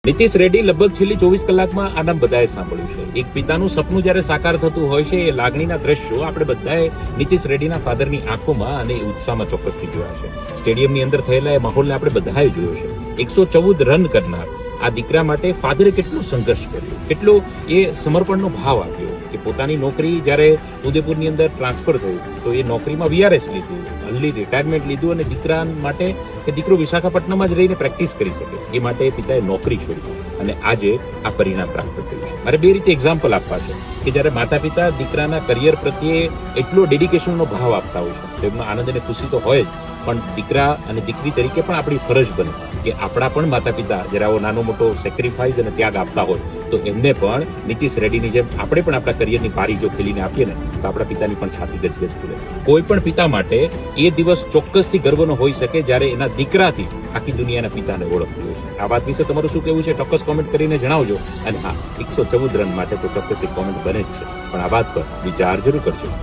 નીતિશ રેડ્ડી લગભગ છેલ્લી 24 કલાકમાં આ નામ બધાએ સાંભળ્યું છે. એક પિતાનું સપનું જ્યારે સાકાર થતું હોય છે, એ લાગણીના દ્રશ્યો આપણે બધાએ નીતિશ રેડ્ડીના ફાધરની આંખોમાં અને ઉત્સાહમાં ચોક્કસથી જોયા છે. સ્ટેડિયમની અંદર થયેલા એ માહોલને આપણે બધાએ જોયો છે. 114 રન કરનાર આ દીકરા માટે ફાધરે કેટલો સંઘર્ષ કર્યો, કેટલો એ સમર્પણનો ભાવ આપ્યો કે પોતાની નોકરી જ્યારે ઉદયપુરની અંદર ટ્રાન્સફર થયું તો એ નોકરીમાં વીઆરએસ લીધું, અર્લી રિટાયરમેન્ટ લીધું અને દીકરા માટે કે દીકરો વિશાખાપટ્ટનમમાં જ રહીને પ્રેક્ટિસ કરી શકે એ માટે પિતાએ નોકરી છોડી અને આજે આ પરિણામ પ્રાપ્ત થયું છે. મારે બે રીતે એક્ઝામ્પલ આપવા છે કે જ્યારે માતા પિતા દીકરાના કરિયર પ્રત્યે એટલો ડેડિકેશનનો ભાવ આપતા હોય છે તો એમનો આનંદ અને ખુશી તો હોય જ, પણ દીકરા અને દીકરી તરીકે પણ આપણી ફરજ બને કે આપણા પણ માતા પિતા જ્યારે આવો નાનો મોટો સેક્રિફાઈસ અને ત્યાગ આપતા હોય તો એમને પણ નીતિશ રેડ્ડીની જેમ આપણે પણ આપણા કરિયરની પારી જો ખેલીને આપીએ ને તો આપણા પિતાની પણ છાતી ગજગજ ખુલે. કોઈ પણ પિતા માટે એ દિવસ ચોક્કસથી ગર્વનો હોઈ શકે જ્યારે એના દીકરાથી આખી દુનિયાના પિતાને ઓળખતી હોય છે. આ વાત વિશે તમારું શું કહેવું છે ચોક્કસ કોમેન્ટ કરીને જણાવજો. અને હા, 114 રન માટે તો ચોક્કસ એક કોમેન્ટ બને જ છે, પણ આ વાત પર વિચાર જરૂર કરજો.